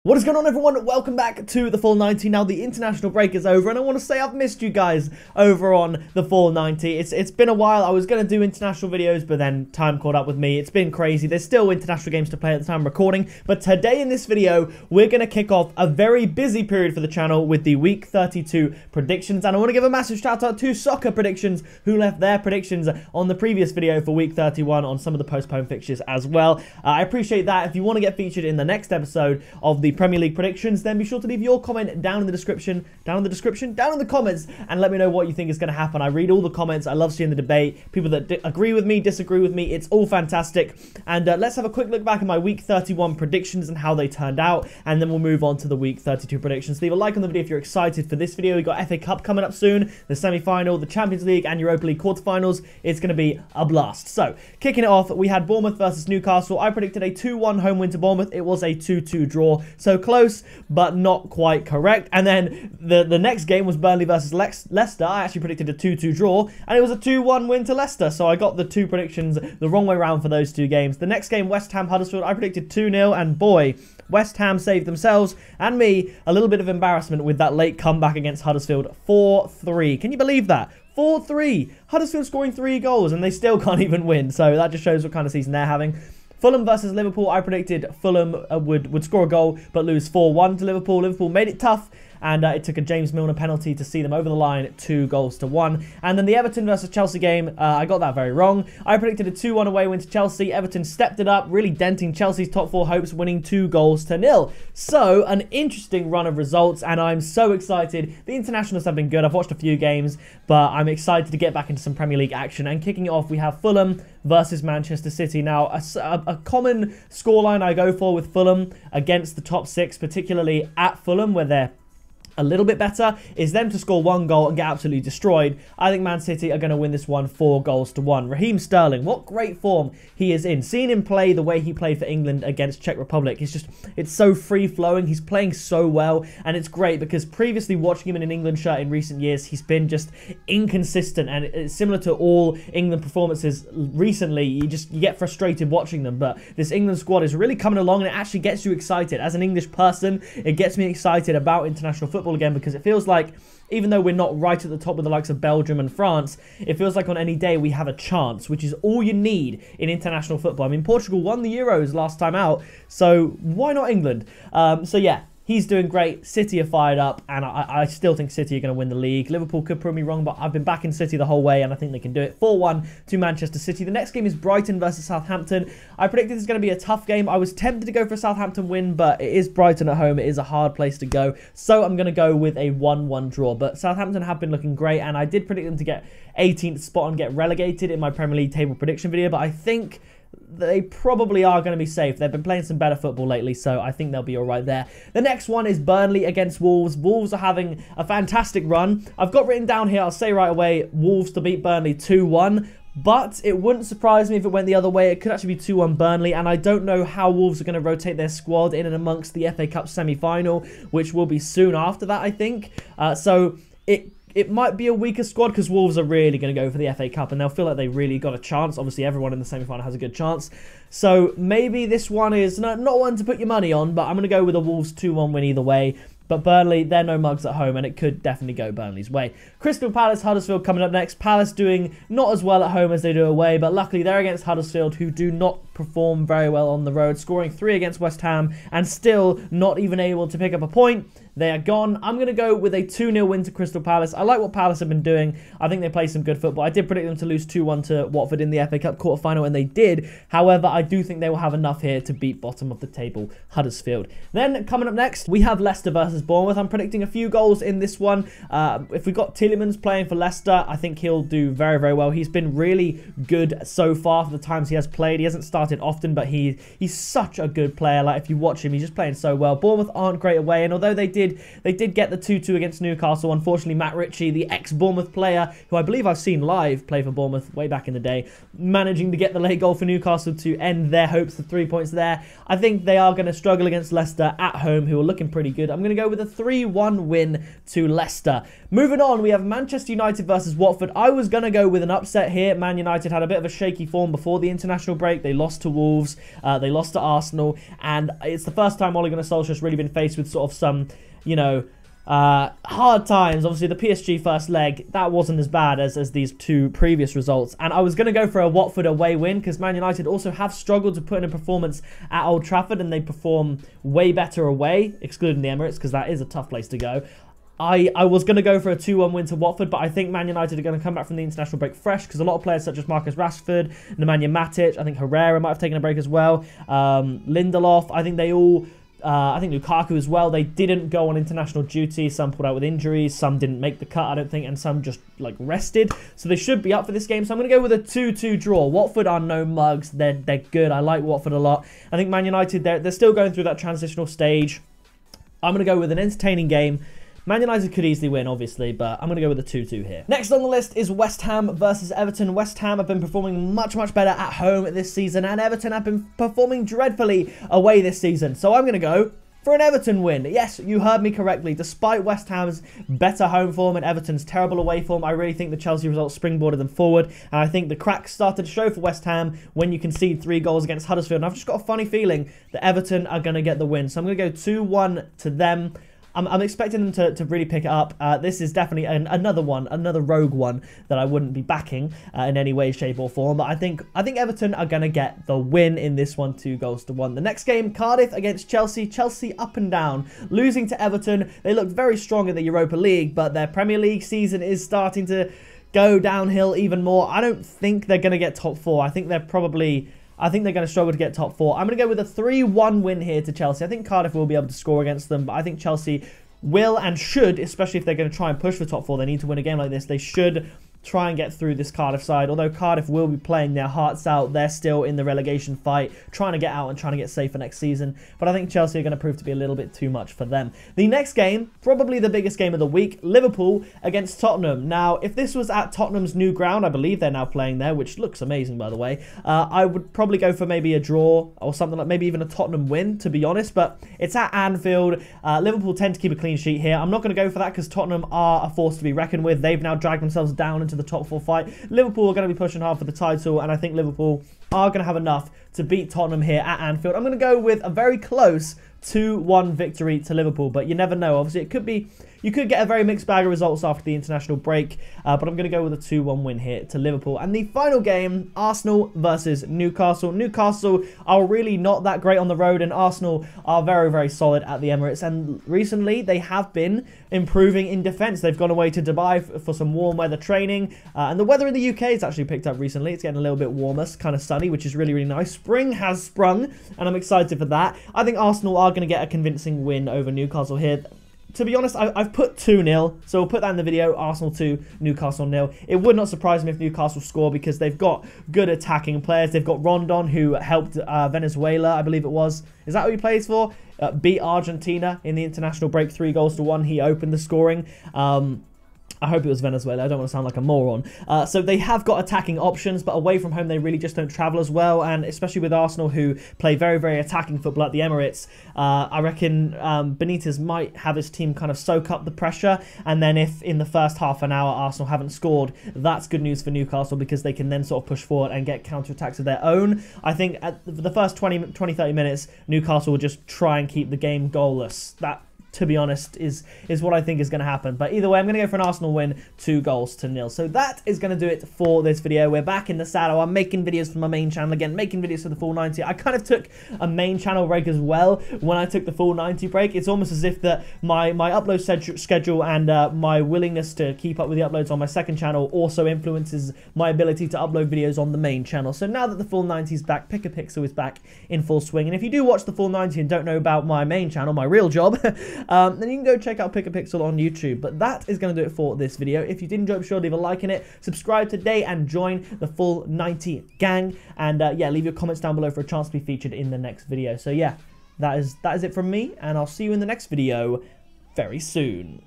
What is going on, everyone? Welcome back to the Full 90. Now the international break is over and I want to say I've missed you guys over on the Full 90. It's been a while. I was going to do international videos, but then time caught up with me. It's been crazy. There's still international games to play at the time I'm recording, but today in this video we're going to kick off a very busy period for the channel with the week 32 predictions, and I want to give a massive shout out to Soccer Predictions who left their predictions on the previous video for week 31 on some of the postponed fixtures as well. I appreciate that. If you want to get featured in the next episode of the Premier League predictions, then be sure to leave your comment down in the comments, and let me know what you think is going to happen. I read all the comments. I love seeing the debate, people that agree with me, disagree with me. It's all fantastic. And let's have a quick look back at my week 31 predictions and how they turned out, and then we'll move on to the week 32 predictions. Leave a like on the video if you're excited for this video. We got FA Cup coming up soon, the semi-final, the Champions League and Europa League quarterfinals. It's going to be a blast. So kicking it off, we had Bournemouth versus Newcastle. I predicted a 2-1 home win to Bournemouth. It was a 2-2 draw, so close but not quite correct. And then the next game was Burnley versus Leicester. I actually predicted a 2-2 draw, and it was a 2-1 win to Leicester, so I got the two predictions the wrong way around for those two games. The next game, West Ham Huddersfield, I predicted 2-0, and boy, West Ham saved themselves and me a little bit of embarrassment with that late comeback against Huddersfield. 4-3. Can you believe that? 4-3. Huddersfield scoring 3 goals and they still can't even win, so that just shows what kind of season they're having. Fulham versus Liverpool, I predicted Fulham would score a goal but lose 4-1 to Liverpool. Liverpool made it tough, and it took a James Milner penalty to see them over the line 2-1. And then the Everton versus Chelsea game, I got that very wrong. I predicted a 2-1 away win to Chelsea. Everton stepped it up, really denting Chelsea's top 4 hopes, winning 2-0. So, an interesting run of results, and I'm so excited. The internationals have been good. I've watched a few games, but I'm excited to get back into some Premier League action. And kicking it off, we have Fulham versus Manchester City. Now, a common scoreline I go for with Fulham against the top 6, particularly at Fulham, where they're a little bit better, is them to score 1 goal and get absolutely destroyed. I think Man City are going to win this one 4-1. Raheem Sterling, what great form he is in. Seeing him play the way he played for England against Czech Republic, it's so free-flowing. He's playing so well, and it's great because previously watching him in an England shirt in recent years, he's been just inconsistent, and it's similar to all England performances recently. You get frustrated watching them, but this England squad is really coming along, and it actually gets you excited. As an English person, it gets me excited about international football again, because it feels like, even though we're not right at the top with the likes of Belgium and France, it feels like on any day we have a chance, which is all you need in international football. I mean, Portugal won the Euros last time out, so why not England? So yeah, he's doing great. City are fired up, and I still think City are going to win the league. Liverpool could prove me wrong, but I've been backing City the whole way, and I think they can do it. 4-1 to Manchester City. The next game is Brighton versus Southampton. I predicted this is going to be a tough game. I was tempted to go for a Southampton win, but it is Brighton at home. It is a hard place to go, so I'm going to go with a 1-1 draw. But Southampton have been looking great, and I did predict them to get 18th spot and get relegated in my Premier League table prediction video, but I think they probably are going to be safe. They've been playing some better football lately, so I think they'll be all right there. The next one is Burnley against Wolves. Wolves are having a fantastic run. I've got written down here, I'll say right away, Wolves to beat Burnley 2-1. But it wouldn't surprise me if it went the other way. It could actually be 2-1 Burnley, and I don't know how Wolves are going to rotate their squad in and amongst the FA Cup semi-final, which will be soon after that, I think. So it might be a weaker squad, because Wolves are really going to go for the FA Cup and they'll feel like they really got a chance. Obviously, everyone in the semi-final has a good chance. So maybe this one is not one to put your money on, but I'm going to go with a Wolves 2-1 win either way. But Burnley, they're no mugs at home, and it could definitely go Burnley's way. Crystal Palace, Huddersfield coming up next. Palace doing not as well at home as they do away, but luckily they're against Huddersfield, who do not perform very well on the road, scoring 3 against West Ham and still not even able to pick up a point. They are gone. I'm going to go with a 2-0 win to Crystal Palace. I like what Palace have been doing. I think they play some good football. I did predict them to lose 2-1 to Watford in the FA Cup quarterfinal, and they did. However, I do think they will have enough here to beat bottom of the table Huddersfield. Then, coming up next, we have Leicester versus Bournemouth. I'm predicting a few goals in this one. If we've got Tielemans playing for Leicester, I think he'll do very, very well. He's been really good so far for the times he has played. He hasn't started often, but he's such a good player. Like, if you watch him, he's just playing so well. Bournemouth aren't great away, and although they did get the 2-2 against Newcastle, unfortunately Matt Richie, the ex-Bournemouth player, who I believe I've seen live play for Bournemouth way back in the day, managing to get the late goal for Newcastle to end their hopes of 3 points there. I think they are going to struggle against Leicester at home, who are looking pretty good. I'm going to go go with a 3-1 win to Leicester. Moving on, we have Manchester United versus Watford. I was going to go with an upset here. Man United had a bit of a shaky form before the international break. They lost to Wolves, they lost to Arsenal, and it's the first time Ole Gunnar Solskjaer's really been faced with sort of some, you know, hard times. Obviously, the PSG first leg, that wasn't as bad as these two previous results. And I was going to go for a Watford away win because Man United also have struggled to put in a performance at Old Trafford, and they perform way better away, excluding the Emirates, because that is a tough place to go. I was going to go for a 2-1 win to Watford, but I think Man United are going to come back from the international break fresh because a lot of players such as Marcus Rashford, Nemanja Matic, I think Herrera might have taken a break as well, Lindelof, I think they all... I think Lukaku as well, they didn't go on international duty. Some pulled out with injuries, some didn't make the cut, I don't think, and some just like rested. So they should be up for this game. So I'm going to go with a 2-2 draw. Watford are no mugs. They're good. I like Watford a lot. I think Man United, they're still going through that transitional stage. I'm going to go with an entertaining game. Man United could easily win, obviously, but I'm going to go with a 2-2 here. Next on the list is West Ham versus Everton. West Ham have been performing much better at home this season, and Everton have been performing dreadfully away this season. So I'm going to go for an Everton win. Yes, you heard me correctly. Despite West Ham's better home form and Everton's terrible away form, I really think the Chelsea result springboarded them forward, and I think the cracks started to show for West Ham when you concede 3 goals against Huddersfield. And I've just got a funny feeling that Everton are going to get the win. So I'm going to go 2-1 to them. I'm expecting them to really pick it up. This is definitely another rogue one that I wouldn't be backing in any way, shape or form. But I think Everton are going to get the win in this one, 2-1. The next game, Cardiff against Chelsea. Chelsea up and down, losing to Everton. They looked very strong in the Europa League, but their Premier League season is starting to go downhill even more. I don't think they're going to get top 4. I think they're going to struggle to get top 4. I'm going to go with a 3-1 win here to Chelsea. I think Cardiff will be able to score against them, but I think Chelsea will and should, especially if they're going to try and push for top 4. They need to win a game like this. They should try and get through this Cardiff side. Although Cardiff will be playing their hearts out, they're still in the relegation fight, trying to get out and trying to get safe for next season. But I think Chelsea are going to prove to be a little bit too much for them. The next game, probably the biggest game of the week, Liverpool against Tottenham. Now, if this was at Tottenham's new ground, I believe they're now playing there, which looks amazing, by the way. I would probably go for maybe a draw or something like maybe even a Tottenham win, to be honest. But it's at Anfield. Liverpool tend to keep a clean sheet here. I'm not going to go for that because Tottenham are a force to be reckoned with. They've now dragged themselves down into the top 4 fight. Liverpool are going to be pushing hard for the title, and I think Liverpool are going to have enough to beat Tottenham here at Anfield. I'm going to go with a very close 2-1 victory to Liverpool, but you never know. Obviously, you could get a very mixed bag of results after the international break, but I'm going to go with a 2-1 win here to Liverpool. And the final game, Arsenal versus Newcastle. Newcastle are really not that great on the road, and Arsenal are very solid at the Emirates. And recently, they have been improving in defence. They've gone away to Dubai for some warm weather training, and the weather in the UK has actually picked up recently. It's getting a little bit warmer, kind of sunny, which is really nice. Spring has sprung, and I'm excited for that. I think Arsenal are going to get a convincing win over Newcastle here. To be honest, I've put 2-0, so we'll put that in the video. Arsenal 2, Newcastle 0. It would not surprise me if Newcastle score because they've got good attacking players. They've got Rondon, who helped Venezuela, I believe it was. Is that who he plays for? Beat Argentina in the international break 3-1. He opened the scoring. I hope it was Venezuela. I don't want to sound like a moron. So they have got attacking options, but away from home, they really just don't travel as well. And especially with Arsenal, who play very attacking football at the Emirates, I reckon Benitez might have his team kind of soak up the pressure. And then if in the first half an hour, Arsenal haven't scored, that's good news for Newcastle because they can then sort of push forward and get counter-attacks of their own. I think at the first 20-30 minutes, Newcastle will just try and keep the game goalless. That, to be honest, is what I think is going to happen. But either way, I'm going to go for an Arsenal win, 2-0. So that is going to do it for this video. We're back in the saddle. I'm making videos for my main channel again, making videos for the full 90. I kind of took a main channel break as well when I took the full 90 break. It's almost as if that my upload schedule and my willingness to keep up with the uploads on my second channel also influences my ability to upload videos on the main channel. So now that the full 90 is back, Pick a Pixel is back in full swing. And if you do watch the full 90 and don't know about my main channel, my real job, then you can go check out Pick a Pixel on YouTube. But that is going to do it for this video. If you did enjoy it, be sure to leave a like in it, subscribe today, and join the full 90 gang. And yeah, leave your comments down below for a chance to be featured in the next video. So yeah, that is it from me, and I'll see you in the next video very soon.